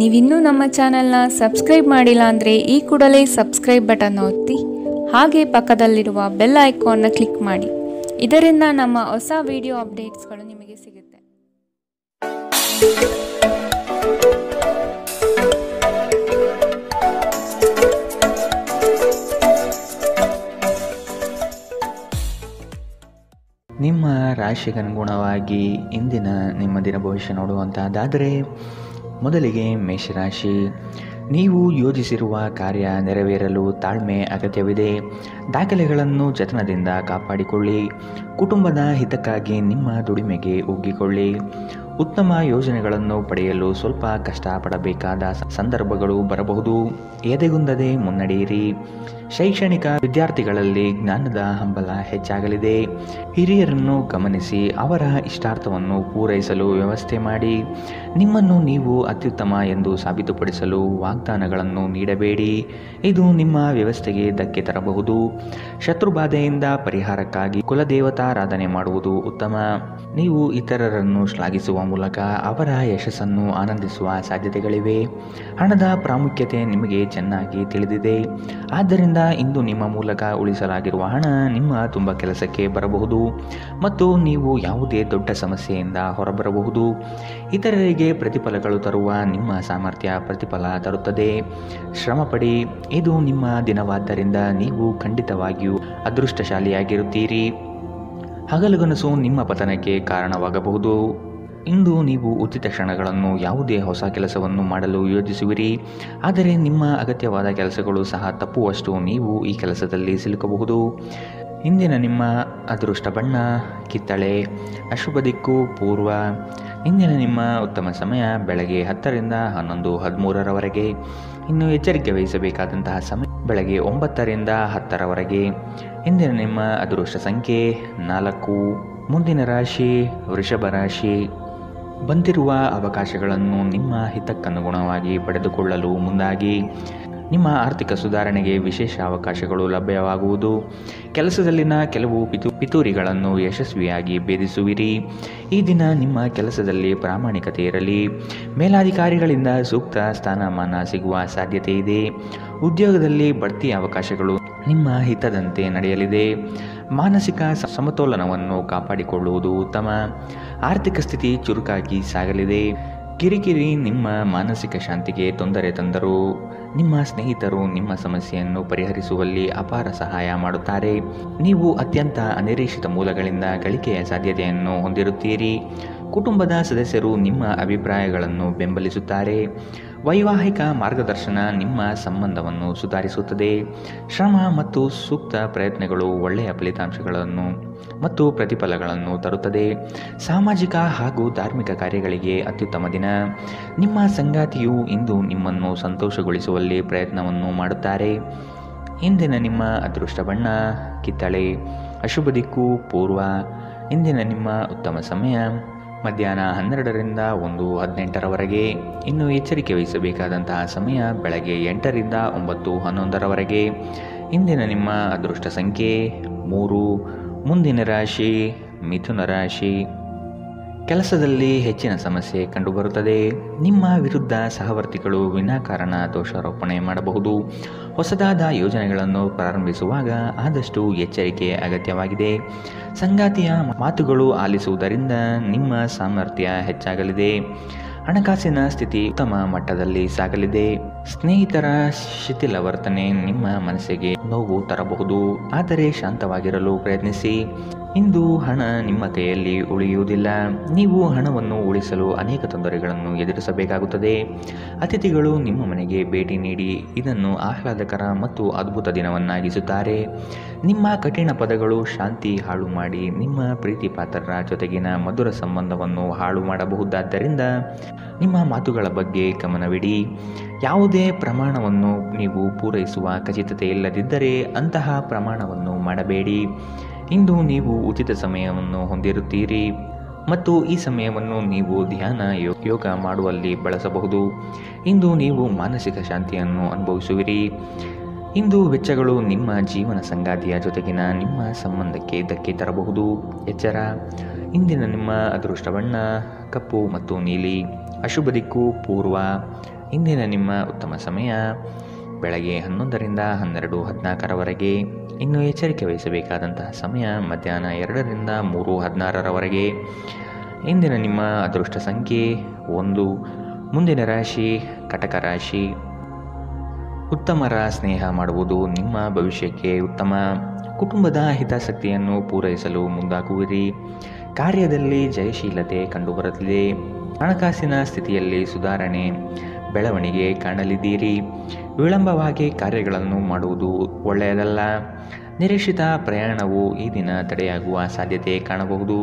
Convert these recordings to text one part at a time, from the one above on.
ನೀವಿನ್ನೂ ನಮ್ಮ ಚಾನೆಲ್ನ ಸಬ್ಸ್ಕ್ರೈಬ್ ಮಾಡಿಲ್ಲ ಅಂದರೆ ಈ ಕೂಡಲೇ ಸಬ್ಸ್ಕ್ರೈಬ್ ಬಟನ್ ಒತ್ತಿ ಹಾಗೆ ಪಕ್ಕದಲ್ಲಿರುವ ಬೆಲ್ ಐಕಾನ್ನ ಕ್ಲಿಕ್ ಮಾಡಿ. ಇದರಿಂದ ನಮ್ಮ ಹೊಸ ವಿಡಿಯೋ ಅಪ್ಡೇಟ್ಸ್ಗಳು ನಿಮಗೆ ಸಿಗುತ್ತೆ. ನಿಮ್ಮ ರಾಶಿಗನುಗುಣವಾಗಿ ಇಂದಿನ ನಿಮ್ಮ ದಿನ ಭವಿಷ್ಯ ನೋಡುವಂತಹದ್ದಾದರೆ, ಮೊದಲಿಗೆ ಮೇಷರಾಶಿ. ನೀವು ಯೋಜಿಸಿರುವ ಕಾರ್ಯ ನೆರವೇರಲು ತಾಳ್ಮೆ ಅಗತ್ಯವಿದೆ. ದಾಖಲೆಗಳನ್ನು ಜತನದಿಂದ ಕಾಪಾಡಿಕೊಳ್ಳಿ. ಕುಟುಂಬದ ಹಿತಕ್ಕಾಗಿ ನಿಮ್ಮ ದುಡಿಮೆಗೆ ಒಗ್ಗಿಕೊಳ್ಳಿ. ಉತ್ತಮ ಯೋಜನೆಗಳನ್ನು ಪಡೆಯಲು ಸ್ವಲ್ಪ ಕಷ್ಟಪಡಬೇಕಾದ ಸಂದರ್ಭಗಳು ಬರಬಹುದು. ಎದೆಗುಂದದೆ ಮುನ್ನಡೆಯಿರಿ. ಶೈಕ್ಷಣಿಕ ವಿದ್ಯಾರ್ಥಿಗಳಲ್ಲಿ ಜ್ಞಾನದ ಹಂಬಲ ಹೆಚ್ಚಾಗಲಿದೆ. ಹಿರಿಯರನ್ನು ಗಮನಿಸಿ ಅವರ ಇಷ್ಟಾರ್ಥವನ್ನು ಪೂರೈಸಲು ವ್ಯವಸ್ಥೆ ಮಾಡಿ. ನಿಮ್ಮನ್ನು ನೀವು ಅತ್ಯುತ್ತಮ ಎಂದು ಸಾಬೀತುಪಡಿಸಲು ವಾಗ್ದಾನಗಳನ್ನು ನೀಡಬೇಡಿ. ಇದು ನಿಮ್ಮ ವ್ಯವಸ್ಥೆಗೆ ಧಕ್ಕೆ ತರಬಹುದು. ಶತ್ರುಬಾಧೆಯಿಂದ ಪರಿಹಾರಕ್ಕಾಗಿ ಕುಲದೇವತಾರಾಧನೆ ಮಾಡುವುದು ಉತ್ತಮ. ನೀವು ಇತರರನ್ನು ಶ್ಲಾಘಿಸುವ ಮೂಲಕ ಅವರ ಯಶಸ್ಸನ್ನು ಆನಂದಿಸುವ ಸಾಧ್ಯತೆಗಳಿವೆ. ಹಣದ ಪ್ರಾಮುಖ್ಯತೆ ನಿಮಗೆ ಚೆನ್ನಾಗಿ ತಿಳಿದಿದೆ. ಆದ್ದರಿಂದ ಇಂದು ನಿಮ್ಮ ಮೂಲಕ ಉಳಿಸಲಾಗಿರುವ ಹಣ ನಿಮ್ಮ ತುಂಬ ಕೆಲಸಕ್ಕೆ ಬರಬಹುದು ಮತ್ತು ನೀವು ಯಾವುದೇ ದೊಡ್ಡ ಸಮಸ್ಯೆಯಿಂದ ಹೊರಬರಬಹುದು. ಇತರರಿಗೆ ಪ್ರತಿಫಲಗಳು ತರುವ ನಿಮ್ಮ ಸಾಮರ್ಥ್ಯ ಪ್ರತಿಫಲ ತರುತ್ತದೆ. ಶ್ರಮಪಡಿ. ಇದು ನಿಮ್ಮ ದಿನವಾದ್ದರಿಂದ ನೀವು ಖಂಡಿತವಾಗಿಯೂ ಅದೃಷ್ಟಶಾಲಿಯಾಗಿರುತ್ತೀರಿ. ಹಗಲುಗನಸು ನಿಮ್ಮ ಪತನಕ್ಕೆ ಕಾರಣವಾಗಬಹುದು. ಇಂದು ನೀವು ಉಚಿತ ಕ್ಷಣಗಳನ್ನು ಯಾವುದೇ ಹೊಸ ಕೆಲಸವನ್ನು ಮಾಡಲು ಯೋಜಿಸುವಿರಿ. ಆದರೆ ನಿಮ್ಮ ಅಗತ್ಯವಾದ ಕೆಲಸಗಳು ಸಹ ತಪ್ಪುವಷ್ಟು ನೀವು ಈ ಕೆಲಸದಲ್ಲಿ ಸಿಲುಕಬಹುದು. ಇಂದಿನ ನಿಮ್ಮ ಅದೃಷ್ಟ ಬಣ್ಣ ಕಿತ್ತಳೆ. ಅಶುಭ ದಿಕ್ಕು ಪೂರ್ವ. ಇಂದಿನ ನಿಮ್ಮ ಉತ್ತಮ ಸಮಯ ಬೆಳಗ್ಗೆ 10ರಿಂದ 11:13ರವರೆಗೆ. ಇನ್ನು ಎಚ್ಚರಿಕೆ ವಹಿಸಬೇಕಾದಂತಹ ಸಮಯ ಬೆಳಗ್ಗೆ 9ರಿಂದ 10ರವರೆಗೆ. ಇಂದಿನ ನಿಮ್ಮ ಅದೃಷ್ಟ ಸಂಖ್ಯೆ 4. ಮುಂದಿನ ರಾಶಿ ವೃಷಭ ರಾಶಿ. ಬಂದಿರುವ ಅವಕಾಶಗಳನ್ನು ನಿಮ್ಮ ಹಿತಕ್ಕನುಗುಣವಾಗಿ ಪಡೆದುಕೊಳ್ಳಲು ಮುಂದಾಗಿ. ನಿಮ್ಮ ಆರ್ಥಿಕ ಸುಧಾರಣೆಗೆ ವಿಶೇಷ ಅವಕಾಶಗಳು ಲಭ್ಯವಾಗುವುದು. ಕೆಲಸದಲ್ಲಿನ ಕೆಲವು ಪಿತೂರಿಗಳನ್ನು ಯಶಸ್ವಿಯಾಗಿ ಭೇದಿಸುವಿರಿ. ಈ ದಿನ ನಿಮ್ಮ ಕೆಲಸದಲ್ಲಿ ಪ್ರಾಮಾಣಿಕತೆ ಇರಲಿ. ಮೇಲಾಧಿಕಾರಿಗಳಿಂದ ಸೂಕ್ತ ಸ್ಥಾನಮಾನ ಸಿಗುವ ಸಾಧ್ಯತೆ ಇದೆ. ಉದ್ಯೋಗದಲ್ಲಿ ಬಡ್ತಿ ಅವಕಾಶಗಳು ನಿಮ್ಮ ಹಿತದಂತೆ ನಡೆಯಲಿದೆ. ಮಾನಸಿಕ ಸಮತೋಲನವನ್ನು ಕಾಪಾಡಿಕೊಳ್ಳುವುದು ಉತ್ತಮ. ಆರ್ಥಿಕ ಸ್ಥಿತಿ ಚುರುಕಾಗಿ ಸಾಗಲಿದೆ. ಕಿರಿಕಿರಿ ನಿಮ್ಮ ಮಾನಸಿಕ ಶಾಂತಿಗೆ ತೊಂದರೆ ತಂದರೂ ನಿಮ್ಮ ಸ್ನೇಹಿತರು ನಿಮ್ಮ ಸಮಸ್ಯೆಯನ್ನು ಪರಿಹರಿಸುವಲ್ಲಿ ಅಪಾರ ಸಹಾಯ ಮಾಡುತ್ತಾರೆ. ನೀವು ಅತ್ಯಂತ ಅನಿರೀಕ್ಷಿತ ಮೂಲಗಳಿಂದ ಗಳಿಕೆಯ ಸಾಧ್ಯತೆಯನ್ನು ಹೊಂದಿರುತ್ತೀರಿ. ಕುಟುಂಬದ ಸದಸ್ಯರು ನಿಮ್ಮ ಅಭಿಪ್ರಾಯಗಳನ್ನು ಬೆಂಬಲಿಸುತ್ತಾರೆ. ವೈವಾಹಿಕ ಮಾರ್ಗದರ್ಶನ ನಿಮ್ಮ ಸಂಬಂಧವನ್ನು ಸುಧಾರಿಸುತ್ತದೆ. ಶ್ರಮ ಮತ್ತು ಸೂಕ್ತ ಪ್ರಯತ್ನಗಳು ಒಳ್ಳೆಯ ಫಲಿತಾಂಶಗಳನ್ನು ಮತ್ತು ಪ್ರತಿಫಲಗಳನ್ನು ತರುತ್ತದೆ. ಸಾಮಾಜಿಕ ಹಾಗೂ ಧಾರ್ಮಿಕ ಕಾರ್ಯಗಳಿಗೆ ಅತ್ಯುತ್ತಮ ದಿನ. ನಿಮ್ಮ ಸಂಗಾತಿಯು ಇಂದು ನಿಮ್ಮನ್ನು ಸಂತೋಷಗೊಳಿಸುವಲ್ಲಿ ಪ್ರಯತ್ನವನ್ನು ಮಾಡುತ್ತಾರೆ. ಇಂದಿನ ನಿಮ್ಮ ಅದೃಷ್ಟ ಬಣ್ಣ ಕಿತ್ತಳೆ. ಅಶುಭ ದಿಕ್ಕು ಪೂರ್ವ. ಇಂದಿನ ನಿಮ್ಮ ಉತ್ತಮ ಸಮಯ ಮಧ್ಯಾಹ್ನ 12ರಿಂದ 1:18ರವರೆಗೆ. ಇನ್ನು ಎಚ್ಚರಿಕೆ ವಹಿಸಬೇಕಾದಂತಹ ಸಮಯ ಬೆಳಗ್ಗೆ 8ರಿಂದ 9:11ರವರೆಗೆ. ಇಂದಿನ ನಿಮ್ಮ ಅದೃಷ್ಟ ಸಂಖ್ಯೆ 3. ಮುಂದಿನ ರಾಶಿ ಮಿಥುನ ರಾಶಿ. ಕೆಲಸದಲ್ಲಿ ಹೆಚ್ಚಿನ ಸಮಸ್ಯೆ ಕಂಡುಬರುತ್ತದೆ. ನಿಮ್ಮ ವಿರುದ್ಧ ಸಹವರ್ತಿಗಳು ವಿನಾಕಾರಣ ದೋಷಾರೋಪಣೆ ಮಾಡಬಹುದು. ಹೊಸದಾದ ಯೋಜನೆಗಳನ್ನು ಪ್ರಾರಂಭಿಸುವಾಗ ಆದಷ್ಟು ಎಚ್ಚರಿಕೆ ಅಗತ್ಯವಾಗಿದೆ. ಸಂಗಾತಿಯ ಮಾತುಗಳು ಆಲಿಸುವುದರಿಂದ ನಿಮ್ಮ ಸಾಮರ್ಥ್ಯ ಹೆಚ್ಚಾಗಲಿದೆ. ಹಣಕಾಸಿನ ಸ್ಥಿತಿ ಉತ್ತಮ ಮಟ್ಟದಲ್ಲಿ ಸಾಗಲಿದೆ. ಸ್ನೇಹಿತರ ಶಿಥಿಲ ವರ್ತನೆ ನಿಮ್ಮ ಮನಸ್ಸಿಗೆ ನೋವು ತರಬಹುದು. ಆದರೆ ಶಾಂತವಾಗಿರಲು ಪ್ರಯತ್ನಿಸಿ. ಇಂದು ಹಣ ನಿಮ್ಮ ಕೈಯಲ್ಲಿ ಉಳಿಯುವುದಿಲ್ಲ. ನೀವು ಹಣವನ್ನು ಉಳಿಸಲು ಅನೇಕ ತೊಂದರೆಗಳನ್ನು ಎದುರಿಸಬೇಕಾಗುತ್ತದೆ. ಅತಿಥಿಗಳು ನಿಮ್ಮ ಮನೆಗೆ ಭೇಟಿ ನೀಡಿ ಇದನ್ನು ಆಹ್ಲಾದಕರ ಮತ್ತು ಅದ್ಭುತ ದಿನವನ್ನಾಗಿಸುತ್ತಾರೆ. ನಿಮ್ಮ ಕಠಿಣ ಪದಗಳು ಶಾಂತಿ ಹಾಳು ಮಾಡಿ ನಿಮ್ಮ ಪ್ರೀತಿ ಪಾತ್ರರ ಜೊತೆಗಿನ ಮಧುರ ಸಂಬಂಧವನ್ನು ಹಾಳು ಮಾಡಬಹುದಾದ್ದರಿಂದ ನಿಮ್ಮ ಮಾತುಗಳ ಬಗ್ಗೆ ಗಮನವಿಡಿ. ಯಾವುದೇ ಪ್ರಮಾಣವನ್ನು ನೀವು ಪೂರೈಸುವ ಖಚಿತತೆ ಇಲ್ಲದಿದ್ದರೆ ಅಂತಹ ಪ್ರಮಾಣವನ್ನು ಮಾಡಬೇಡಿ. ಇಂದು ನೀವು ಉಚಿತ ಸಮಯವನ್ನು ಹೊಂದಿರುತ್ತೀರಿ ಮತ್ತು ಈ ಸಮಯವನ್ನು ನೀವು ಧ್ಯಾನ ಯೋಗ ಮಾಡುವಲ್ಲಿ ಬಳಸಬಹುದು. ಇಂದು ನೀವು ಮಾನಸಿಕ ಶಾಂತಿಯನ್ನು ಅನುಭವಿಸುವಿರಿ. ಇಂದು ವೆಚ್ಚಗಳು ನಿಮ್ಮ ಜೀವನ ಸಂಗಾತಿಯ ಜೊತೆಗಿನ ನಿಮ್ಮ ಸಂಬಂಧಕ್ಕೆ ಧಕ್ಕೆ ತರಬಹುದು. ಎಚ್ಚರ. ಇಂದಿನ ನಿಮ್ಮ ಅದೃಷ್ಟ ಬಣ್ಣ ಕಪ್ಪು ಮತ್ತು ನೀಲಿ. ಅಶುಭ ದಿಕ್ಕು ಪೂರ್ವ. ಇಂದಿನ ನಿಮ್ಮ ಉತ್ತಮ ಸಮಯ ಬೆಳಗ್ಗೆ 11ರಿಂದ 12:14 ಇನ್ನು ಎಚ್ಚರಿಕೆ ವಹಿಸಬೇಕಾದಂತಹ ಸಮಯ ಮಧ್ಯಾಹ್ನ 2ರಿಂದ 3:16 ಇಂದಿನ ನಿಮ್ಮ ಅದೃಷ್ಟ ಸಂಖ್ಯೆ 1. ಮುಂದಿನ ರಾಶಿ ಕಟಕ ರಾಶಿ. ಉತ್ತಮರ ಸ್ನೇಹ ಮಾಡುವುದು ನಿಮ್ಮ ಭವಿಷ್ಯಕ್ಕೆ ಉತ್ತಮ. ಕುಟುಂಬದ ಹಿತಾಸಕ್ತಿಯನ್ನು ಪೂರೈಸಲು ಮುಂದಾಗುವಿರಿ. ಕಾರ್ಯದಲ್ಲಿ ಜಯಶೀಲತೆ ಕಂಡುಬರುತ್ತಿದೆ. ಹಣಕಾಸಿನ ಸ್ಥಿತಿಯಲ್ಲಿ ಸುಧಾರಣೆ ಬೆಳವಣಿಗೆ ಕಾಣಲಿದ್ದೀರಿ. ವಿಳಂಬವಾಗಿ ಕಾರ್ಯಗಳನ್ನು ಮಾಡುವುದು ಒಳ್ಳೆಯದಲ್ಲ. ನಿರೀಕ್ಷಿತ ಪ್ರಯಾಣವು ಈ ದಿನ ತಡೆಯಾಗುವ ಸಾಧ್ಯತೆ ಕಾಣಬಹುದು.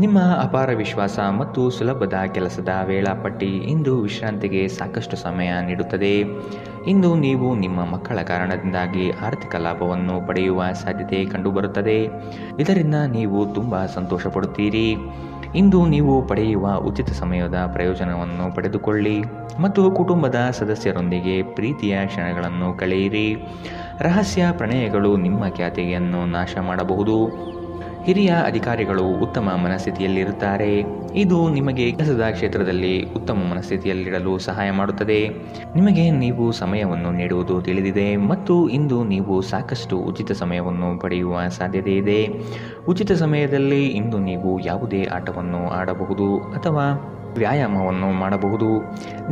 ನಿಮ್ಮ ಅಪಾರ ವಿಶ್ವಾಸ ಮತ್ತು ಸುಲಭದ ಕೆಲಸದ ವೇಳಾಪಟ್ಟಿ ಇಂದು ವಿಶ್ರಾಂತಿಗೆ ಸಾಕಷ್ಟು ಸಮಯ ನೀಡುತ್ತದೆ. ಇಂದು ನೀವು ನಿಮ್ಮ ಮಕ್ಕಳ ಕಾರಣದಿಂದಾಗಿ ಆರ್ಥಿಕ ಲಾಭವನ್ನು ಪಡೆಯುವ ಸಾಧ್ಯತೆ ಕಂಡುಬರುತ್ತದೆ. ಇದರಿಂದ ನೀವು ತುಂಬ ಸಂತೋಷ ಪಡುತ್ತೀರಿ. ಇಂದು ನೀವು ಪಡೆಯುವ ಉಚಿತ ಸಮಯದ ಪ್ರಯೋಜನವನ್ನು ಪಡೆದುಕೊಳ್ಳಿ ಮತ್ತು ಕುಟುಂಬದ ಸದಸ್ಯರೊಂದಿಗೆ ಪ್ರೀತಿಯ ಕ್ಷಣಗಳನ್ನು ಕಳೆಯಿರಿ. ರಹಸ್ಯ ಪ್ರಣಯಗಳು ನಿಮ್ಮ ಖ್ಯಾತಿಯನ್ನು ನಾಶ ಮಾಡಬಹುದು. ಹಿರಿಯ ಅಧಿಕಾರಿಗಳು ಉತ್ತಮ ಮನಸ್ಥಿತಿಯಲ್ಲಿರುತ್ತಾರೆ. ಇದು ನಿಮಗೆ ಕೆಲಸದ ಕ್ಷೇತ್ರದಲ್ಲಿ ಉತ್ತಮ ಮನಸ್ಥಿತಿಯಲ್ಲಿಡಲು ಸಹಾಯ ಮಾಡುತ್ತದೆ. ನಿಮಗೆ ನೀವು ಸಮಯವನ್ನು ನೀಡುವುದು ತಿಳಿದಿದೆ ಮತ್ತು ಇಂದು ನೀವು ಸಾಕಷ್ಟು ಉಚಿತ ಸಮಯವನ್ನು ಪಡೆಯುವ ಸಾಧ್ಯತೆ ಇದೆ. ಉಚಿತ ಸಮಯದಲ್ಲಿ ಇಂದು ನೀವು ಯಾವುದೇ ಆಟವನ್ನು ಆಡಬಹುದು ಅಥವಾ ವ್ಯಾಯಾಮವನ್ನು ಮಾಡಬಹುದು.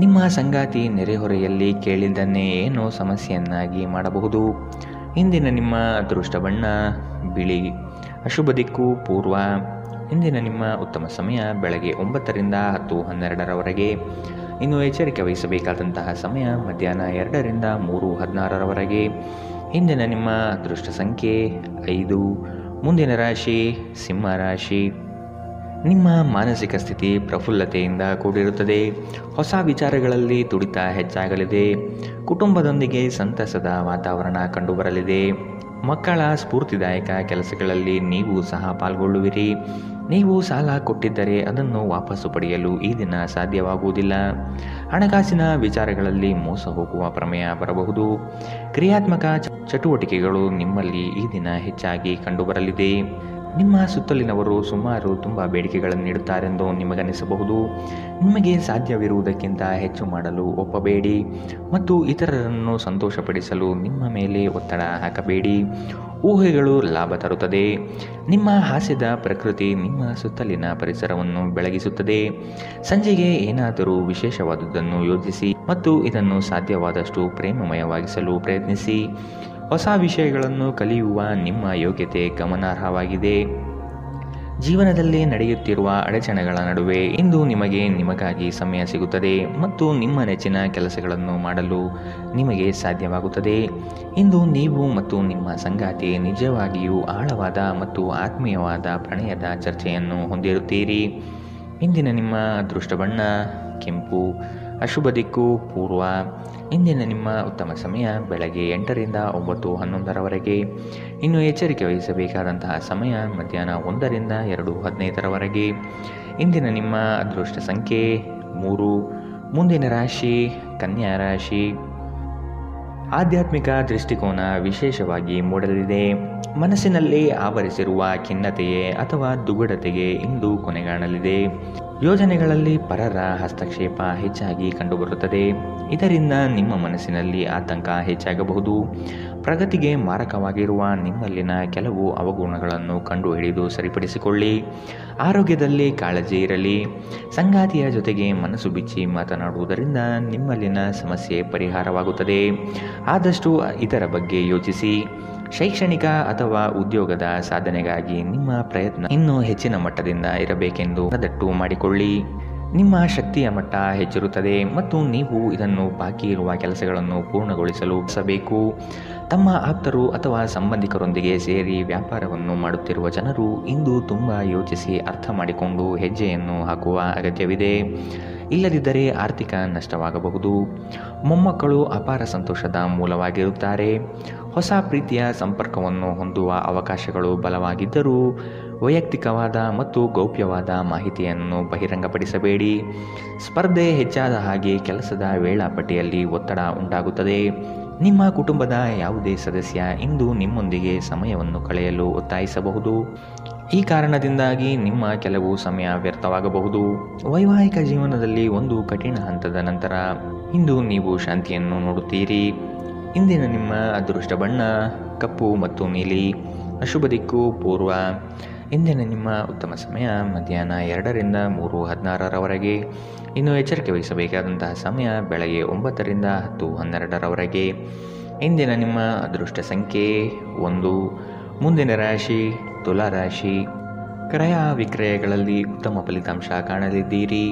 ನಿಮ್ಮ ಸಂಗಾತಿ ನೆರೆಹೊರೆಯಲ್ಲಿ ಕೇಳಿದ್ದನ್ನೇ ಏನೋ ಸಮಸ್ಯೆಯನ್ನಾಗಿ ಮಾಡಬಹುದು. ಇಂದಿನ ನಿಮ್ಮ ಅದೃಷ್ಟ ಬಣ್ಣ ಬಿಳಿ. ಅಶುಭ ದಿಕ್ಕು ಪೂರ್ವ. ಇಂದಿನ ನಿಮ್ಮ ಉತ್ತಮ ಸಮಯ ಬೆಳಗ್ಗೆ 9ರಿಂದ 10:12 ಇನ್ನು ಎಚ್ಚರಿಕೆ ವಹಿಸಬೇಕಾದಂತಹ ಸಮಯ ಮಧ್ಯಾಹ್ನ 2ರಿಂದ 3:16 ಇಂದಿನ ನಿಮ್ಮ ಅದೃಷ್ಟ ಸಂಖ್ಯೆ 5. ಮುಂದಿನ ರಾಶಿ ಸಿಂಹ ರಾಶಿ. ನಿಮ್ಮ ಮಾನಸಿಕ ಸ್ಥಿತಿ ಪ್ರಫುಲ್ಲತೆಯಿಂದ ಕೂಡಿರುತ್ತದೆ. ಹೊಸ ವಿಚಾರಗಳಲ್ಲಿ ತುಡಿತ ಹೆಚ್ಚಾಗಲಿದೆ. ಕುಟುಂಬದೊಂದಿಗೆ ಸಂತಸದ ವಾತಾವರಣ ಕಂಡುಬರಲಿದೆ. ಮಕ್ಕಳ ಸ್ಫೂರ್ತಿದಾಯಕ ಕೆಲಸಗಳಲ್ಲಿ ನೀವು ಸಹ ಪಾಲ್ಗೊಳ್ಳುವಿರಿ. ನೀವು ಸಾಲ ಕೊಟ್ಟಿದ್ದರೆ ಅದನ್ನು ವಾಪಸ್ಸು ಪಡೆಯಲು ಈ ದಿನ ಸಾಧ್ಯವಾಗುವುದಿಲ್ಲ. ಹಣಕಾಸಿನ ವಿಚಾರಗಳಲ್ಲಿ ಮೋಸ ಹೋಗುವ ಪ್ರಮೇಯ ಬರಬಹುದು. ಕ್ರಿಯಾತ್ಮಕ ಚಟುವಟಿಕೆಗಳು ನಿಮ್ಮಲ್ಲಿ ಈ ದಿನ ಹೆಚ್ಚಾಗಿ ಕಂಡುಬರಲಿದೆ. ನಿಮ್ಮ ಸುತ್ತಲಿನವರು ಸುಮಾರು ತುಂಬ ಬೇಡಿಕೆಗಳನ್ನು ನೀಡುತ್ತಾರೆಂದು ನಿಮಗನಿಸಬಹುದು. ನಿಮಗೆ ಸಾಧ್ಯವಿರುವುದಕ್ಕಿಂತ ಹೆಚ್ಚು ಮಾಡಲು ಒಪ್ಪಬೇಡಿ ಮತ್ತು ಇತರರನ್ನು ಸಂತೋಷಪಡಿಸಲು ನಿಮ್ಮ ಮೇಲೆ ಒತ್ತಡ ಹಾಕಬೇಡಿ. ಊಹೆಗಳು ಲಾಭ ತರುತ್ತದೆ. ನಿಮ್ಮ ಹಾಸ್ಯದ ಪ್ರಕೃತಿ ನಿಮ್ಮ ಸುತ್ತಲಿನ ಪರಿಸರವನ್ನು ಬೆಳಗಿಸುತ್ತದೆ. ಸಂಜೆಗೆ ಏನಾದರೂ ವಿಶೇಷವಾದುದನ್ನು ಯೋಜಿಸಿ ಮತ್ತು ಇದನ್ನು ಸಾಧ್ಯವಾದಷ್ಟು ಪ್ರೇಮಮಯವಾಗಿಸಲು ಪ್ರಯತ್ನಿಸಿ. ಹೊಸ ವಿಷಯಗಳನ್ನು ಕಲಿಯುವ ನಿಮ್ಮ ಯೋಗ್ಯತೆ ಗಮನಾರ್ಹವಾಗಿದೆ. ಜೀವನದಲ್ಲಿ ನಡೆಯುತ್ತಿರುವ ಅಡಚಣೆಗಳ ನಡುವೆ ಇಂದು ನಿಮಗಾಗಿ ಸಮಯ ಸಿಗುತ್ತದೆ ಮತ್ತು ನಿಮ್ಮ ನೆಚ್ಚಿನ ಕೆಲಸಗಳನ್ನು ಮಾಡಲು ನಿಮಗೆ ಸಾಧ್ಯವಾಗುತ್ತದೆ. ಇಂದು ನೀವು ಮತ್ತು ನಿಮ್ಮ ಸಂಗಾತಿ ನಿಜವಾಗಿಯೂ ಆಳವಾದ ಮತ್ತು ಆತ್ಮೀಯವಾದ ಪ್ರಣಯದ ಚರ್ಚೆಯನ್ನು ಹೊಂದಿರುತ್ತೀರಿ. ಇಂದಿನ ನಿಮ್ಮ ಅದೃಷ್ಟ ಬಣ್ಣ ಕೆಂಪು. ಅಶುಭ ದಿಕ್ಕು ಪೂರ್ವ. ಇಂದಿನ ನಿಮ್ಮ ಉತ್ತಮ ಸಮಯ ಬೆಳಗ್ಗೆ 8ರಿಂದ 9:11 ಇನ್ನು ಎಚ್ಚರಿಕೆ ವಹಿಸಬೇಕಾದಂತಹ ಸಮಯ ಮಧ್ಯಾಹ್ನ 1ರಿಂದ 2:15 ಇಂದಿನ ನಿಮ್ಮ ಅದೃಷ್ಟ ಸಂಖ್ಯೆ 3. ಮುಂದಿನ ರಾಶಿ ಕನ್ಯಾ ರಾಶಿ. ಆಧ್ಯಾತ್ಮಿಕ ದೃಷ್ಟಿಕೋನ ವಿಶೇಷವಾಗಿ ಮೂಡಲಿದೆ. ಮನಸ್ಸಿನಲ್ಲಿ ಆವರಿಸಿರುವ ಖಿನ್ನತೆಯೇ ಅಥವಾ ದುಗುಡತೆಗೆ ಇಂದು ಕೊನೆಗಾಣಲಿದೆ. ಯೋಜನೆಗಳಲ್ಲಿ ಪರರ ಹಸ್ತಕ್ಷೇಪ ಹೆಚ್ಚಾಗಿ ಕಂಡುಬರುತ್ತದೆ. ಇದರಿಂದ ನಿಮ್ಮ ಮನಸ್ಸಿನಲ್ಲಿ ಆತಂಕ ಹೆಚ್ಚಾಗಬಹುದು. ಪ್ರಗತಿಗೆ ಮಾರಕವಾಗಿರುವ ನಿಮ್ಮಲ್ಲಿನ ಕೆಲವು ಅವಗುಣಗಳನ್ನು ಕಂಡುಹಿಡಿದು ಸರಿಪಡಿಸಿಕೊಳ್ಳಿ. ಆರೋಗ್ಯದಲ್ಲಿ ಕಾಳಜಿ ಇರಲಿ. ಸಂಗಾತಿಯ ಜೊತೆಗೆ ಮನಸ್ಸು ಬಿಚ್ಚಿ ಮಾತನಾಡುವುದರಿಂದ ನಿಮ್ಮಲ್ಲಿನ ಸಮಸ್ಯೆ ಪರಿಹಾರವಾಗುತ್ತದೆ. ಆದಷ್ಟು ಇದರ ಬಗ್ಗೆ ಯೋಚಿಸಿ. ಶೈಕ್ಷಣಿಕ ಅಥವಾ ಉದ್ಯೋಗದ ಸಾಧನೆಗಾಗಿ ನಿಮ್ಮ ಪ್ರಯತ್ನ ಇನ್ನೂ ಹೆಚ್ಚಿನ ಮಟ್ಟದಿಂದ ಇರಬೇಕೆಂದು ಮನದಟ್ಟು ಮಾಡಿಕೊಳ್ಳಿ. ನಿಮ್ಮ ಶಕ್ತಿಯ ಮಟ್ಟ ಹೆಚ್ಚಿರುತ್ತದೆ ಮತ್ತು ನೀವು ಇದನ್ನು ಬಾಕಿ ಇರುವ ಕೆಲಸಗಳನ್ನು ಪೂರ್ಣಗೊಳಿಸಲು ಬೇಕು. ತಮ್ಮ ಆಪ್ತರು ಅಥವಾ ಸಂಬಂಧಿಕರೊಂದಿಗೆ ಸೇರಿ ವ್ಯಾಪಾರವನ್ನು ಮಾಡುತ್ತಿರುವ ಜನರು ಇಂದು ತುಂಬ ಯೋಚಿಸಿ ಅರ್ಥ ಮಾಡಿಕೊಂಡು ಹೆಜ್ಜೆಯನ್ನು ಹಾಕುವ ಅಗತ್ಯವಿದೆ. ಇಲ್ಲದಿದ್ದರೆ ಆರ್ಥಿಕ ನಷ್ಟವಾಗಬಹುದು. ಮೊಮ್ಮಕ್ಕಳು ಅಪಾರ ಸಂತೋಷದ ಮೂಲವಾಗಿರುತ್ತಾರೆ. ಹೊಸ ಪ್ರೀತಿಯ ಸಂಪರ್ಕವನ್ನು ಹೊಂದುವ ಅವಕಾಶಗಳು ಬಲವಾಗಿದ್ದರೂ ವೈಯಕ್ತಿಕವಾದ ಮತ್ತು ಗೌಪ್ಯವಾದ ಮಾಹಿತಿಯನ್ನು ಬಹಿರಂಗಪಡಿಸಬೇಡಿ. ಸ್ಪರ್ಧೆ ಹೆಚ್ಚಾದ ಹಾಗೆ ಕೆಲಸದ ವೇಳಾಪಟ್ಟಿಯಲ್ಲಿ ಒತ್ತಡ ಉಂಟಾಗುತ್ತದೆ. ನಿಮ್ಮ ಕುಟುಂಬದ ಯಾವುದೇ ಸದಸ್ಯ ಇಂದು ನಿಮ್ಮೊಂದಿಗೆ ಸಮಯವನ್ನು ಕಳೆಯಲು ಒತ್ತಾಯಿಸಬಹುದು. ಈ ಕಾರಣದಿಂದಾಗಿ ನಿಮ್ಮ ಕೆಲವು ಸಮಯ ವ್ಯರ್ಥವಾಗಬಹುದು. ವೈವಾಹಿಕ ಜೀವನದಲ್ಲಿ ಒಂದು ಕಠಿಣ ಹಂತದ ನಂತರ ಇಂದು ನೀವು ಶಾಂತಿಯನ್ನು ನೋಡುತ್ತೀರಿ. ಇಂದಿನ ನಿಮ್ಮ ಅದೃಷ್ಟ ಬಣ್ಣ ಕಪ್ಪು ಮತ್ತು ನೀಲಿ. ಅಶುಭ ದಿಕ್ಕು ಪೂರ್ವ. ಇಂದಿನ ನಿಮ್ಮ ಉತ್ತಮ ಸಮಯ ಮಧ್ಯಾಹ್ನ 2ರಿಂದ 3:16ರವರೆಗೆ. ಇನ್ನು ಎಚ್ಚರಿಕೆ ವಹಿಸಬೇಕಾದಂತಹ ಸಮಯ ಬೆಳಗ್ಗೆ 9ರಿಂದ 10:12ರವರೆಗೆ. ಇಂದಿನ ನಿಮ್ಮ ಅದೃಷ್ಟ ಸಂಖ್ಯೆ 1. ಮುಂದಿನ ರಾಶಿ ತುಲಾ ರಾಶಿ. ಕ್ರಯ ವಿಕ್ರಯಗಳಲ್ಲಿ ಉತ್ತಮ ಫಲಿತಾಂಶ ಕಾಣಲಿದ್ದೀರಿ.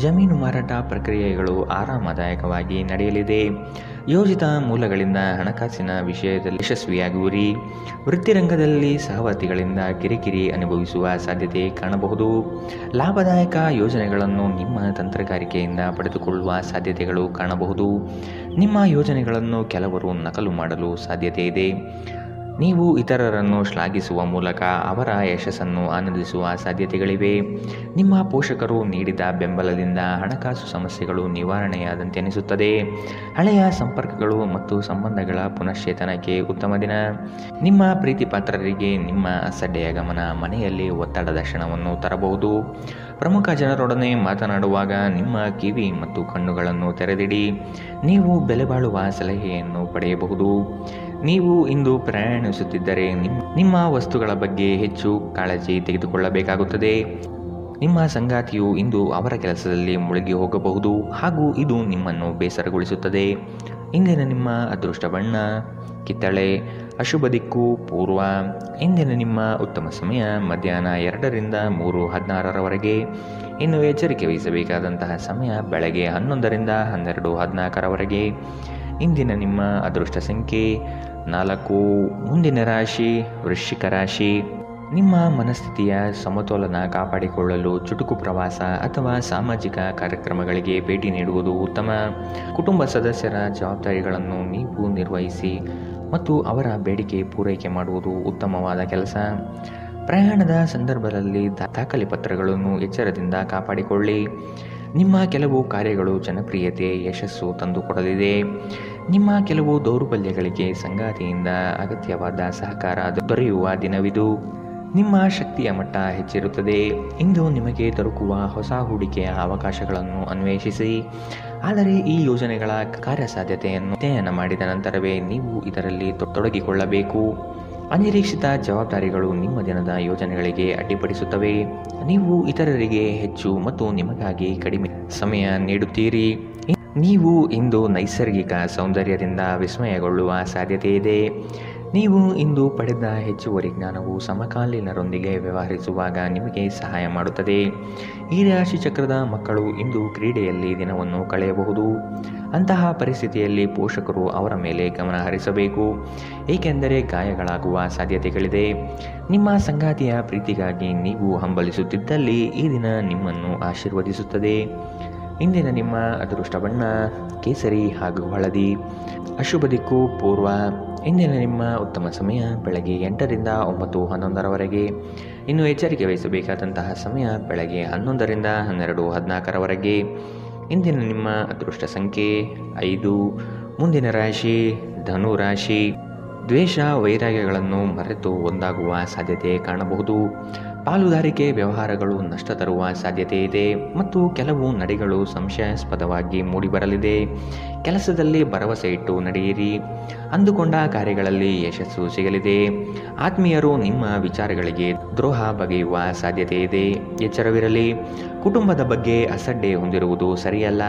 ಜಮೀನು ಮಾರಾಟ ಪ್ರಕ್ರಿಯೆಗಳು ಆರಾಮದಾಯಕವಾಗಿ ನಡೆಯಲಿದೆ. ಯೋಜಿತ ಮೂಲಗಳಿಂದ ಹಣಕಾಸಿನ ವಿಷಯದಲ್ಲಿ ಯಶಸ್ವಿಯಾಗುವಿರಿ. ವೃತ್ತಿರಂಗದಲ್ಲಿ ಸಹವರ್ತಿಗಳಿಂದ ಕಿರಿಕಿರಿ ಅನುಭವಿಸುವ ಸಾಧ್ಯತೆ ಕಾಣಬಹುದು. ಲಾಭದಾಯಕ ಯೋಜನೆಗಳನ್ನು ನಿಮ್ಮ ತಂತ್ರಗಾರಿಕೆಯಿಂದ ಪಡೆದುಕೊಳ್ಳುವ ಸಾಧ್ಯತೆಗಳು ಕಾಣಬಹುದು. ನಿಮ್ಮ ಯೋಜನೆಗಳನ್ನು ಕೆಲವರು ನಕಲು ಮಾಡಲು ಸಾಧ್ಯತೆ ಇದೆ. ನೀವು ಇತರರನ್ನು ಶ್ಲಾಘಿಸುವ ಮೂಲಕ ಅವರ ಯಶಸ್ಸನ್ನು ಆನಂದಿಸುವ ಸಾಧ್ಯತೆಗಳಿವೆ. ನಿಮ್ಮ ಪೋಷಕರು ನೀಡಿದ ಬೆಂಬಲದಿಂದ ಹಣಕಾಸು ಸಮಸ್ಯೆಗಳು ನಿವಾರಣೆಯಾದಂತೆ ಅನಿಸುತ್ತದೆ. ಹಳೆಯ ಸಂಪರ್ಕಗಳು ಮತ್ತು ಸಂಬಂಧಗಳ ಪುನಶ್ಚೇತನಕ್ಕೆ ಉತ್ತಮ ದಿನ. ನಿಮ್ಮ ಪ್ರೀತಿ ಪಾತ್ರರಿಗೆ ನಿಮ್ಮ ಅಸಡ್ಡೆಯ ಗಮನ ಮನೆಯಲ್ಲಿ ಒತ್ತಡದ ಕ್ಷಣವನ್ನು ತರಬಹುದು. ಪ್ರಮುಖ ಜನರೊಡನೆ ಮಾತನಾಡುವಾಗ ನಿಮ್ಮ ಕಿವಿ ಮತ್ತು ಕಣ್ಣುಗಳನ್ನು ತೆರೆದಿಡಿ. ನೀವು ಬೆಲೆಬಾಳುವ ಸಲಹೆಯನ್ನು ಪಡೆಯಬಹುದು. ನೀವು ಇಂದು ಪ್ರಯಾಣಿಸುತ್ತಿದ್ದರೆ ನಿಮ್ಮ ವಸ್ತುಗಳ ಬಗ್ಗೆ ಹೆಚ್ಚು ಕಾಳಜಿ ತೆಗೆದುಕೊಳ್ಳಬೇಕಾಗುತ್ತದೆ. ನಿಮ್ಮ ಸಂಗಾತಿಯು ಇಂದು ಅವರ ಕೆಲಸದಲ್ಲಿ ಮುಳುಗಿ ಹೋಗಬಹುದು ಹಾಗೂ ಇದು ನಿಮ್ಮನ್ನು ಬೇಸರಗೊಳಿಸುತ್ತದೆ. ಇಂದಿನ ನಿಮ್ಮ ಅದೃಷ್ಟ ಬಣ್ಣ ಕಿತ್ತಳೆ. ಅಶುಭ ದಿಕ್ಕು ಪೂರ್ವ. ಇಂದಿನ ನಿಮ್ಮ ಉತ್ತಮ ಸಮಯ ಮಧ್ಯಾಹ್ನ 2ರಿಂದ 3:16ರವರೆಗೆ. ಇನ್ನು ಎಚ್ಚರಿಕೆ ವಹಿಸಬೇಕಾದಂತಹ ಸಮಯ ಬೆಳಗ್ಗೆ 11ರಿಂದ 12:14ರವರೆಗೆ. ಇಂದಿನ ನಿಮ್ಮ ಅದೃಷ್ಟ ಸಂಖ್ಯೆ 4. ಮುಂದಿನ ರಾಶಿ ವೃಶ್ಚಿಕ ರಾಶಿ. ನಿಮ್ಮ ಮನಸ್ಥಿತಿಯ ಸಮತೋಲನ ಕಾಪಾಡಿಕೊಳ್ಳಲು ಚುಟುಕು ಪ್ರವಾಸ ಅಥವಾ ಸಾಮಾಜಿಕ ಕಾರ್ಯಕ್ರಮಗಳಿಗೆ ಭೇಟಿ ನೀಡುವುದು ಉತ್ತಮ. ಕುಟುಂಬ ಸದಸ್ಯರ ಜವಾಬ್ದಾರಿಗಳನ್ನು ನೀವು ನಿರ್ವಹಿಸಿ ಮತ್ತು ಅವರ ಬೇಡಿಕೆ ಪೂರೈಕೆ ಮಾಡುವುದು ಉತ್ತಮವಾದ ಕೆಲಸ. ಪ್ರಯಾಣದ ಸಂದರ್ಭದಲ್ಲಿ ದಾಖಲೆ ಪತ್ರಗಳನ್ನು ಎಚ್ಚರದಿಂದ ಕಾಪಾಡಿಕೊಳ್ಳಿ. ನಿಮ್ಮ ಕೆಲವು ಕಾರ್ಯಗಳು ಜನಪ್ರಿಯತೆ ಯಶಸ್ಸು ತಂದುಕೊಡಲಿದೆ. ನಿಮ್ಮ ಕೆಲವು ದೌರ್ಬಲ್ಯಗಳಿಗೆ ಸಂಗಾತಿಯಿಂದ ಅಗತ್ಯವಾದ ಸಹಕಾರ ದೊರೆಯುವ ದಿನವಿದು. ನಿಮ್ಮ ಶಕ್ತಿಯ ಮಟ್ಟ ಹೆಚ್ಚಿರುತ್ತದೆ. ಇಂದು ನಿಮಗೆ ದೊರಕುವ ಹೊಸ ಹೂಡಿಕೆಯ ಅವಕಾಶಗಳನ್ನು ಅನ್ವೇಷಿಸಿ. ಆದರೆ ಈ ಯೋಜನೆಗಳ ಕಾರ್ಯಸಾಧ್ಯತೆಯನ್ನು ಅಧ್ಯಯನ ಮಾಡಿದ ನಂತರವೇ ನೀವು ಇದರಲ್ಲಿ ತೊಡಗಿಕೊಳ್ಳಬೇಕು. ಅನಿರೀಕ್ಷಿತ ಜವಾಬ್ದಾರಿಗಳು ನಿಮ್ಮ ದಿನದ ಯೋಜನೆಗಳಿಗೆ ಅಡ್ಡಿಪಡಿಸುತ್ತವೆ. ನೀವು ಇತರರಿಗೆ ಹೆಚ್ಚು ಮತ್ತು ನಿಮಗಾಗಿ ಕಡಿಮೆ ಸಮಯ ನೀಡುತ್ತೀರಿ. ನೀವು ಇಂದು ನೈಸರ್ಗಿಕ ಸೌಂದರ್ಯದಿಂದ ವಿಸ್ಮಯಗೊಳ್ಳುವ ಸಾಧ್ಯತೆ ಇದೆ. ನೀವು ಇಂದು ಪಡೆದ ಹೆಚ್ಚುವರಿ ಜ್ಞಾನವು ಸಮಕಾಲೀನರೊಂದಿಗೆ ವ್ಯವಹರಿಸುವಾಗ ನಿಮಗೆ ಸಹಾಯ ಮಾಡುತ್ತದೆ. ಈ ರಾಶಿ ಚಕ್ರದ ಮಕ್ಕಳು ಇಂದು ಕ್ರೀಡೆಯಲ್ಲಿ ದಿನವನ್ನು ಕಳೆಯಬಹುದು. ಅಂತಹ ಪರಿಸ್ಥಿತಿಯಲ್ಲಿ ಪೋಷಕರು ಅವರ ಮೇಲೆ ಗಮನ ಹರಿಸಬೇಕು, ಏಕೆಂದರೆ ಗಾಯಗಳಾಗುವ ಸಾಧ್ಯತೆಗಳಿದೆ. ನಿಮ್ಮ ಸಂಗಾತಿಯ ಪ್ರೀತಿಗಾಗಿ ನೀವು ಹಂಬಲಿಸುತ್ತಿದ್ದಲ್ಲಿ ಈ ದಿನ ನಿಮ್ಮನ್ನು ಆಶೀರ್ವದಿಸುತ್ತದೆ. ಇಂದಿನ ನಿಮ್ಮ ಅದೃಷ್ಟ ಬಣ್ಣ ಕೇಸರಿ ಹಾಗೂ ಹಳದಿ. ಅಶುಭ ದಿಕ್ಕು ಪೂರ್ವ. ಇಂದಿನ ನಿಮ್ಮ ಉತ್ತಮ ಸಮಯ ಬೆಳಗ್ಗೆ 8ರಿಂದ 9:11ರವರೆಗೆ. ಇನ್ನು ಎಚ್ಚರಿಕೆ ವಹಿಸಬೇಕಾದಂತಹ ಸಮಯ ಬೆಳಗ್ಗೆ 11ರಿಂದ 12:14ರವರೆಗೆ. ಇಂದಿನ ನಿಮ್ಮ ಅದೃಷ್ಟ ಸಂಖ್ಯೆ 5. ಮುಂದಿನ ರಾಶಿ ಧನು ರಾಶಿ. ದ್ವೇಷ ವೈರಾಗ್ಯಗಳನ್ನು ಮರೆತು ಒಂದಾಗುವ ಸಾಧ್ಯತೆ ಕಾಣಬಹುದು. ಪಾಲುದಾರಿಕೆ ವ್ಯವಹಾರಗಳು ನಷ್ಟ ತರುವ ಸಾಧ್ಯತೆ ಇದೆ ಮತ್ತು ಕೆಲವು ನಡೆಗಳು ಸಂಶಯಾಸ್ಪದವಾಗಿ ಮೂಡಿಬರಲಿದೆ. ಕೆಲಸದಲ್ಲಿ ಭರವಸೆ ಇಟ್ಟು ನಡೆಯಿರಿ. ಅಂದುಕೊಂಡ ಕಾರ್ಯಗಳಲ್ಲಿ ಯಶಸ್ಸು ಸಿಗಲಿದೆ. ಆತ್ಮೀಯರು ನಿಮ್ಮ ವಿಚಾರಗಳಿಗೆ ದ್ರೋಹ ಬಗೆಯುವ ಸಾಧ್ಯತೆ ಇದೆ. ಎಚ್ಚರವಿರಲಿ. ಕುಟುಂಬದ ಬಗ್ಗೆ ಅಸಡ್ಡೆ ಹೊಂದಿರುವುದು ಸರಿಯಲ್ಲ.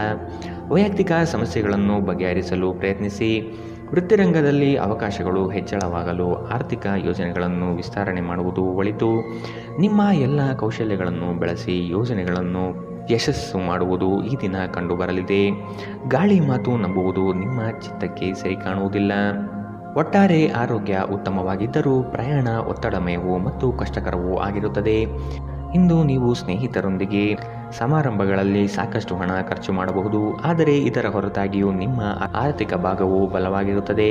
ವೈಯಕ್ತಿಕ ಸಮಸ್ಯೆಗಳನ್ನು ಬಗೆಹರಿಸಲು ಪ್ರಯತ್ನಿಸಿ. ವೃತ್ತಿರಂಗದಲ್ಲಿ ಅವಕಾಶಗಳು ಹೆಚ್ಚಳವಾಗಲು ಆರ್ಥಿಕ ಯೋಜನೆಗಳನ್ನು ವಿಸ್ತರಣೆ ಮಾಡುವುದು ಒಳಿತು. ನಿಮ್ಮ ಎಲ್ಲ ಕೌಶಲ್ಯಗಳನ್ನು ಬಳಸಿ ಯೋಜನೆಗಳನ್ನು ಯಶಸ್ಸು ಮಾಡುವುದು ಈ ದಿನ ಕಂಡುಬರಲಿದೆ. ಗಾಳಿ ಮಾತು ನಂಬುವುದು ನಿಮ್ಮ ಚಿತ್ತಕ್ಕೆ ಸರಿ ಕಾಣುವುದಿಲ್ಲ. ಒಟ್ಟಾರೆ ಆರೋಗ್ಯ ಉತ್ತಮವಾಗಿದ್ದರೂ ಪ್ರಯಾಣ ಒತ್ತಡಮಯವೂ ಮತ್ತು ಕಷ್ಟಕರವೂ ಆಗಿರುತ್ತದೆ. ಇಂದು ನೀವು ಸ್ನೇಹಿತರೊಂದಿಗೆ ಸಮಾರಂಭಗಳಲ್ಲಿ ಸಾಕಷ್ಟು ಹಣ ಖರ್ಚು ಮಾಡಬಹುದು. ಆದರೆ ಇದರ ಹೊರತಾಗಿಯೂ ನಿಮ್ಮ ಆರ್ಥಿಕ ಭಾಗವು ಬಲವಾಗಿರುತ್ತದೆ.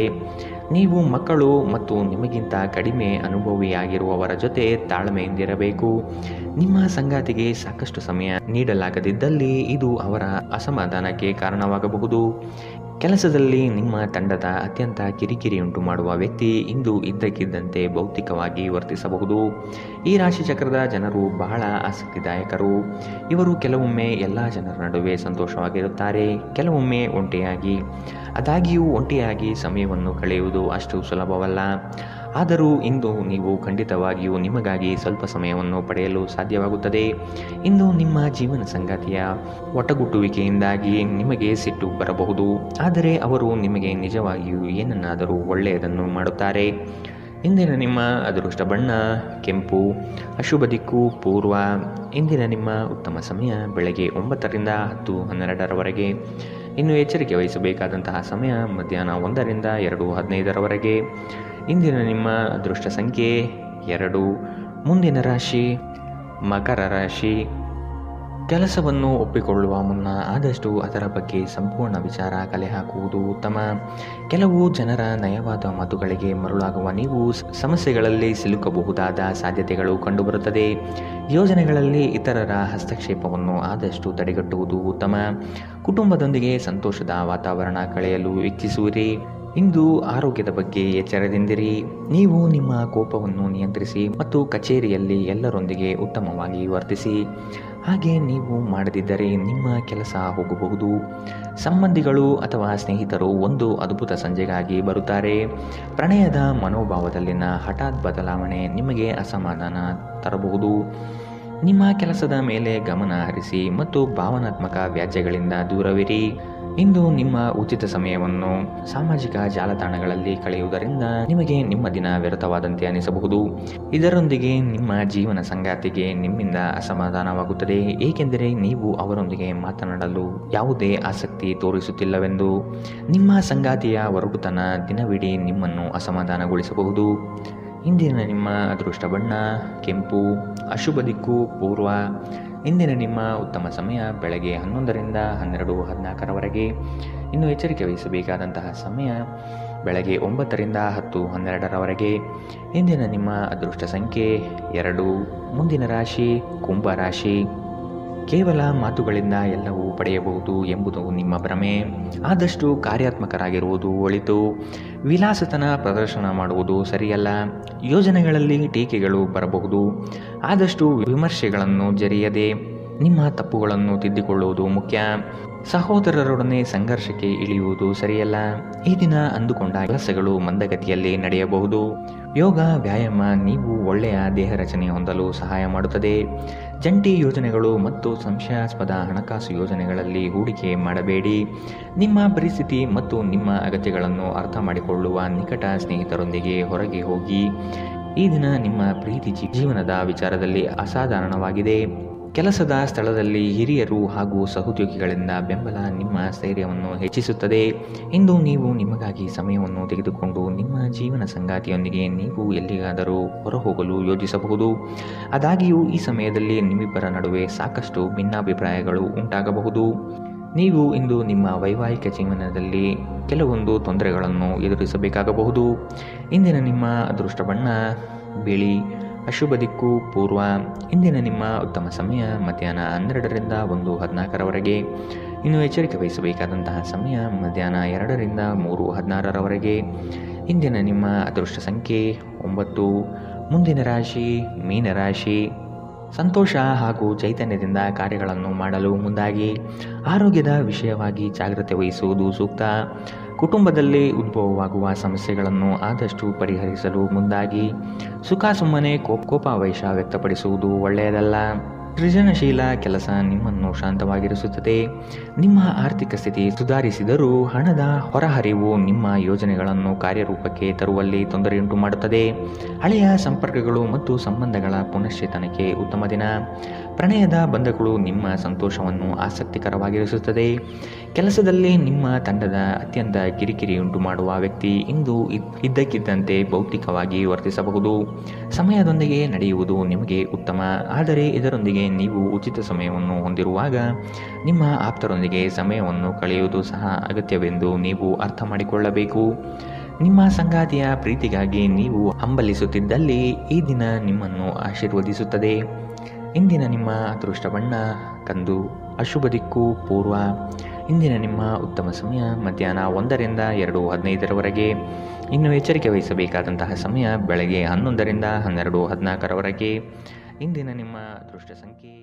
ನೀವು ಮಕ್ಕಳು ಮತ್ತು ನಿಮಗಿಂತ ಕಡಿಮೆ ಅನುಭವಿಯಾಗಿರುವವರ ಜೊತೆ ತಾಳ್ಮೆಯಿಂದಿರಬೇಕು. ನಿಮ್ಮ ಸಂಗಾತಿಗೆ ಸಾಕಷ್ಟು ಸಮಯ ನೀಡಲಾಗದಿದ್ದಲ್ಲಿ ಇದು ಅವರ ಅಸಮಾಧಾನಕ್ಕೆ ಕಾರಣವಾಗಬಹುದು. ಕೆಲಸದಲ್ಲಿ ನಿಮ್ಮ ತಂಡದ ಅತ್ಯಂತ ಕಿರಿಕಿರಿಯುಂಟು ಮಾಡುವ ವ್ಯಕ್ತಿ ಇಂದು ಇದ್ದಕ್ಕಿದ್ದಂತೆ ಭೌತಿಕವಾಗಿ ವರ್ತಿಸಬಹುದು. ಈ ರಾಶಿಚಕ್ರದ ಜನರು ಬಹಳ ಆಸಕ್ತಿದಾಯಕರು. ಇವರು ಕೆಲವೊಮ್ಮೆ ಎಲ್ಲ ಜನರ ನಡುವೆ ಸಂತೋಷವಾಗಿರುತ್ತಾರೆ, ಕೆಲವೊಮ್ಮೆ ಒಂಟಿಯಾಗಿ. ಆದಾಗ್ಯೂ ಒಂಟಿಯಾಗಿ ಸಮಯವನ್ನು ಕಳೆಯುವುದು ಅಷ್ಟು ಸುಲಭವಲ್ಲ. ಆದರೂ ಇಂದು ನೀವು ಖಂಡಿತವಾಗಿಯೂ ನಿಮಗಾಗಿ ಸ್ವಲ್ಪ ಸಮಯವನ್ನು ಪಡೆಯಲು ಸಾಧ್ಯವಾಗುತ್ತದೆ. ಇಂದು ನಿಮ್ಮ ಜೀವನ ಸಂಗಾತಿಯ ಒಟ್ಟುಗೂಡುವಿಕೆಯಿಂದಾಗಿ ನಿಮಗೆ ಸಿಟ್ಟು ಬರಬಹುದು, ಆದರೆ ಅವರು ನಿಮಗೆ ನಿಜವಾಗಿಯೂ ಏನನ್ನಾದರೂ ಒಳ್ಳೆಯದನ್ನು ಮಾಡುತ್ತಾರೆ. ಇಂದಿನ ನಿಮ್ಮ ಅದೃಷ್ಟ ಬಣ್ಣ ಕೆಂಪು, ಅಶುಭ ದಿಕ್ಕು ಪೂರ್ವ. ಇಂದಿನ ನಿಮ್ಮ ಉತ್ತಮ ಸಮಯ ಬೆಳಗ್ಗೆ 9ರಿಂದ 10:12ರವರೆಗೆ. ಇನ್ನು ಎಚ್ಚರಿಕೆ ವಹಿಸಬೇಕಾದಂತಹ ಸಮಯ ಮಧ್ಯಾಹ್ನ 1ರಿಂದ 2:15ರವರೆಗೆ. ಇಂದಿನ ನಿಮ್ಮ ಅದೃಷ್ಟ ಸಂಖ್ಯೆ 2. ಮುಂದಿನ ರಾಶಿ ಮಕರ ರಾಶಿ. ಕೆಲಸವನ್ನು ಒಪ್ಪಿಕೊಳ್ಳುವ ಮುನ್ನ ಆದಷ್ಟು ಅದರ ಬಗ್ಗೆ ಸಂಪೂರ್ಣ ವಿಚಾರ ಕಲೆ ಹಾಕುವುದು ಉತ್ತಮ. ಕೆಲವು ಜನರ ನಯವಾದ ಮಾತುಗಳಿಗೆ ಮರುಳಾಗುವ ನೀವು ಸಮಸ್ಯೆಗಳಲ್ಲಿ ಸಿಲುಕಬಹುದಾದ ಸಾಧ್ಯತೆಗಳು ಕಂಡುಬರುತ್ತದೆ. ಯೋಜನೆಗಳಲ್ಲಿ ಇತರರ ಹಸ್ತಕ್ಷೇಪವನ್ನು ಆದಷ್ಟು ತಡೆಗಟ್ಟುವುದು ಉತ್ತಮ. ಕುಟುಂಬದೊಂದಿಗೆ ಸಂತೋಷದ ವಾತಾವರಣ ಕಳೆಯಲು ಇಚ್ಛಿಸುವಿರಿ. ಇಂದು ಆರೋಗ್ಯದ ಬಗ್ಗೆ ಎಚ್ಚರದಿಂದಿರಿ. ನೀವು ನಿಮ್ಮ ಕೋಪವನ್ನು ನಿಯಂತ್ರಿಸಿ ಮತ್ತು ಕಚೇರಿಯಲ್ಲಿ ಎಲ್ಲರೊಂದಿಗೆ ಉತ್ತಮವಾಗಿ ವರ್ತಿಸಿ. ಹಾಗೆ ನೀವು ಮಾಡದಿದ್ದರೆ ನಿಮ್ಮ ಕೆಲಸ ಹೋಗಬಹುದು. ಸಂಬಂಧಿಗಳು ಅಥವಾ ಸ್ನೇಹಿತರು ಒಂದು ಅದ್ಭುತ ಸಂಜೆಗಾಗಿ ಬರುತ್ತಾರೆ. ಪ್ರಣಯದ ಮನೋಭಾವದಲ್ಲಿನ ಹಠಾತ್ ಬದಲಾವಣೆ ನಿಮಗೆ ಅಸಮಾಧಾನ ತರಬಹುದು. ನಿಮ್ಮ ಕೆಲಸದ ಮೇಲೆ ಗಮನ ಹರಿಸಿ ಮತ್ತು ಭಾವನಾತ್ಮಕ ವ್ಯಾಜ್ಯಗಳಿಂದ ದೂರವಿರಿ. ಇಂದು ನಿಮ್ಮ ಉಚಿತ ಸಮಯವನ್ನು ಸಾಮಾಜಿಕ ಜಾಲತಾಣಗಳಲ್ಲಿ ಕಳೆಯುವುದರಿಂದ ನಿಮಗೆ ನಿಮ್ಮ ದಿನ ವ್ಯರ್ಥವಾದಂತೆ ಅನಿಸಬಹುದು. ಇದರೊಂದಿಗೆ ನಿಮ್ಮ ಜೀವನ ಸಂಗಾತಿಗೆ ನಿಮ್ಮಿಂದ ಅಸಮಾಧಾನವಾಗುತ್ತದೆ, ಏಕೆಂದರೆ ನೀವು ಅವರೊಂದಿಗೆ ಮಾತನಾಡಲು ಯಾವುದೇ ಆಸಕ್ತಿ ತೋರಿಸುತ್ತಿಲ್ಲವೆಂದು. ನಿಮ್ಮ ಸಂಗಾತಿಯ ಒರಟುತನ ದಿನವಿಡೀ ನಿಮ್ಮನ್ನು ಅಸಮಾಧಾನಗೊಳಿಸಬಹುದು. ಇಂದಿನ ನಿಮ್ಮ ಅದೃಷ್ಟ ಬಣ್ಣ ಕೆಂಪು, ಅಶುಭ ದಿಕ್ಕು ಪೂರ್ವ. ಇಂದಿನ ನಿಮ್ಮ ಉತ್ತಮ ಸಮಯ ಬೆಳಗ್ಗೆ 11ರಿಂದ 12:14ರವರೆಗೆ. ಇನ್ನು ಎಚ್ಚರಿಕೆ ವಹಿಸಬೇಕಾದಂತಹ ಸಮಯ ಬೆಳಗ್ಗೆ 9ರಿಂದ 10:12ರವರೆಗೆ. ಇಂದಿನ ನಿಮ್ಮ ಅದೃಷ್ಟ ಸಂಖ್ಯೆ 2. ಮುಂದಿನ ರಾಶಿ ಕುಂಭ ರಾಶಿ. ಕೇವಲ ಮಾತುಗಳಿಂದ ಎಲ್ಲವೂ ಪಡೆಯಬಹುದು ಎಂಬುದು ನಿಮ್ಮ ಭ್ರಮೆ. ಆದಷ್ಟು ಕಾರ್ಯಾತ್ಮಕರಾಗಿರುವುದು ಒಳಿತು. ವಿಲಾಸತನ ಪ್ರದರ್ಶನ ಮಾಡುವುದು ಸರಿಯಲ್ಲ. ಯೋಜನೆಗಳಲ್ಲಿ ಟೀಕೆಗಳು ಬರಬಹುದು. ಆದಷ್ಟು ವಿಮರ್ಶೆಗಳನ್ನು ಜರಿಯದೆ ನಿಮ್ಮ ತಪ್ಪುಗಳನ್ನು ತಿದ್ದಿಕೊಳ್ಳುವುದು ಮುಖ್ಯ. ಸಹೋದರರೊಡನೆ ಸಂಘರ್ಷಕ್ಕೆ ಇಳಿಯುವುದು ಸರಿಯಲ್ಲ. ಈ ದಿನ ಅಂದುಕೊಂಡ ಕೆಲಸಗಳು ಮಂದಗತಿಯಲ್ಲಿ ನಡೆಯಬಹುದು. ಯೋಗ ವ್ಯಾಯಾಮ ನೀವು ಒಳ್ಳೆಯ ದೇಹ ರಚನೆ ಹೊಂದಲು ಸಹಾಯ ಮಾಡುತ್ತದೆ. ಜಂಟಿ ಯೋಜನೆಗಳು ಮತ್ತು ಸಂಶಯಾಸ್ಪದ ಹಣಕಾಸು ಯೋಜನೆಗಳಲ್ಲಿ ಹೂಡಿಕೆ ಮಾಡಬೇಡಿ. ನಿಮ್ಮ ಪರಿಸ್ಥಿತಿ ಮತ್ತು ನಿಮ್ಮ ಅಗತ್ಯಗಳನ್ನು ಅರ್ಥ ಮಾಡಿಕೊಳ್ಳುವ ನಿಕಟ ಸ್ನೇಹಿತರೊಂದಿಗೆ ಹೊರಗೆ ಹೋಗಿ. ಈ ದಿನ ನಿಮ್ಮ ಪ್ರೀತಿ ಜೀವನದ ವಿಚಾರದಲ್ಲಿ ಅಸಾಧಾರಣವಾಗಿದೆ. ಕೆಲಸದ ಸ್ಥಳದಲ್ಲಿ ಹಿರಿಯರು ಹಾಗೂ ಸಹೋದ್ಯೋಗಿಗಳಿಂದ ಬೆಂಬಲ ನಿಮ್ಮ ಸ್ಥೈರ್ಯವನ್ನು ಹೆಚ್ಚಿಸುತ್ತದೆ. ಇಂದು ನೀವು ನಿಮಗಾಗಿ ಸಮಯವನ್ನು ತೆಗೆದುಕೊಂಡು ನಿಮ್ಮ ಜೀವನ ಸಂಗಾತಿಯೊಂದಿಗೆ ನೀವು ಎಲ್ಲಿಗಾದರೂ ಹೊರಹೋಗಲು ಯೋಜಿಸಬಹುದು. ಆದಾಗ್ಯೂ ಈ ಸಮಯದಲ್ಲಿ ನಿಮ್ಮಿಬ್ಬರ ನಡುವೆ ಸಾಕಷ್ಟು ಭಿನ್ನಾಭಿಪ್ರಾಯಗಳು ಉಂಟಾಗಬಹುದು. ನೀವು ಇಂದು ನಿಮ್ಮ ವೈವಾಹಿಕ ಜೀವನದಲ್ಲಿ ಕೆಲವೊಂದು ತೊಂದರೆಗಳನ್ನು ಎದುರಿಸಬೇಕಾಗಬಹುದು. ಇಂದಿನ ನಿಮ್ಮ ಅದೃಷ್ಟ ಬಣ್ಣ ಬಿಳಿ, ಅಶುಭ ದಿಕ್ಕು ಪೂರ್ವ. ಇಂದಿನ ನಿಮ್ಮ ಉತ್ತಮ ಸಮಯ ಮಧ್ಯಾಹ್ನ 12ರಿಂದ 1:14ರವರೆಗೆ. ಇನ್ನು ಎಚ್ಚರಿಕೆ ವಹಿಸಬೇಕಾದಂತಹ ಸಮಯ ಮಧ್ಯಾಹ್ನ 2ರಿಂದ 3:16ರವರೆಗೆ. ಇಂದಿನ ನಿಮ್ಮ ಅದೃಷ್ಟ ಸಂಖ್ಯೆ 9. ಮುಂದಿನ ರಾಶಿ ಮೀನರಾಶಿ. ಸಂತೋಷ ಹಾಗೂ ಚೈತನ್ಯದಿಂದ ಕಾರ್ಯಗಳನ್ನು ಮಾಡಲು ಮುಂದಾಗಿ. ಆರೋಗ್ಯದ ವಿಷಯವಾಗಿ ಜಾಗ್ರತೆ ವಹಿಸುವುದು ಸೂಕ್ತ. ಕುಟುಂಬದಲ್ಲಿ ಉದ್ಭವವಾಗುವ ಸಮಸ್ಯೆಗಳನ್ನು ಆದಷ್ಟು ಪರಿಹರಿಸಲು ಮುಂದಾಗಿ. ಸುಮ್ಮನೆ ಕೋಪಾವೇಶ ವ್ಯಕ್ತಪಡಿಸುವುದು ಒಳ್ಳೆಯದಲ್ಲ. ಸೃಜನಶೀಲ ಕೆಲಸ ನಿಮ್ಮನ್ನು ಶಾಂತವಾಗಿರಿಸುತ್ತದೆ. ನಿಮ್ಮ ಆರ್ಥಿಕ ಸ್ಥಿತಿ ಸುಧಾರಿಸಿದರೂ ಹಣದ ಹೊರಹರಿವು ನಿಮ್ಮ ಯೋಜನೆಗಳನ್ನು ಕಾರ್ಯರೂಪಕ್ಕೆ ತರುವಲ್ಲಿ ತೊಂದರೆಯುಂಟು ಮಾಡುತ್ತದೆ. ಹಳೆಯ ಸಂಪರ್ಕಗಳು ಮತ್ತು ಸಂಬಂಧಗಳ ಪುನಶ್ಚೇತನಕ್ಕೆ ಉತ್ತಮ ದಿನ. ಪ್ರಣಯದ ಬಂಧಗಳು ನಿಮ್ಮ ಸಂತೋಷವನ್ನು ಆಸಕ್ತಿಕರವಾಗಿರಿಸುತ್ತದೆ. ಕೆಲಸದಲ್ಲಿ ನಿಮ್ಮ ತಂಡದ ಅತ್ಯಂತ ಕಿರಿಕಿರಿಯುಂಟು ಮಾಡುವ ವ್ಯಕ್ತಿ ಇಂದು ಇದ್ದಕ್ಕಿದ್ದಂತೆ ಭೌತಿಕವಾಗಿ ವರ್ತಿಸಬಹುದು. ಸಮಯದೊಂದಿಗೆ ನಡೆಯುವುದು ನಿಮಗೆ ಉತ್ತಮ, ಆದರೆ ಇದರೊಂದಿಗೆ ನೀವು ಉಚಿತ ಸಮಯವನ್ನು ಹೊಂದಿರುವಾಗ ನಿಮ್ಮ ಆಪ್ತರೊಂದಿಗೆ ಸಮಯವನ್ನು ಕಳೆಯುವುದು ಸಹ ಅಗತ್ಯವೆಂದು ನೀವು ಅರ್ಥ ಮಾಡಿಕೊಳ್ಳಬೇಕು. ನಿಮ್ಮ ಸಂಗಾತಿಯ ಪ್ರೀತಿಗಾಗಿ ನೀವು ಹಂಬಲಿಸುತ್ತಿದ್ದಲ್ಲಿ ಈ ದಿನ ನಿಮ್ಮನ್ನು ಆಶೀರ್ವದಿಸುತ್ತದೆ. ಇಂದಿನ ನಿಮ್ಮ ಅದೃಷ್ಟ ಬಣ್ಣ ಕಂದು, ಅಶುಭ ದಿಕ್ಕು ಪೂರ್ವ. ಇಂದಿನ ನಿಮ್ಮ ಉತ್ತಮ ಸಮಯ ಮಧ್ಯಾಹ್ನ 1ರಿಂದ 2:15ರವರೆಗೆ. ಇನ್ನು ಎಚ್ಚರಿಕೆ ವಹಿಸಬೇಕಾದಂತಹ ಸಮಯ ಬೆಳಗ್ಗೆ 11ರಿಂದ 12:14ರವರೆಗೆ. ಇಂದಿನ ನಿಮ್ಮ ಅದೃಷ್ಟ ಸಂಖ್ಯೆ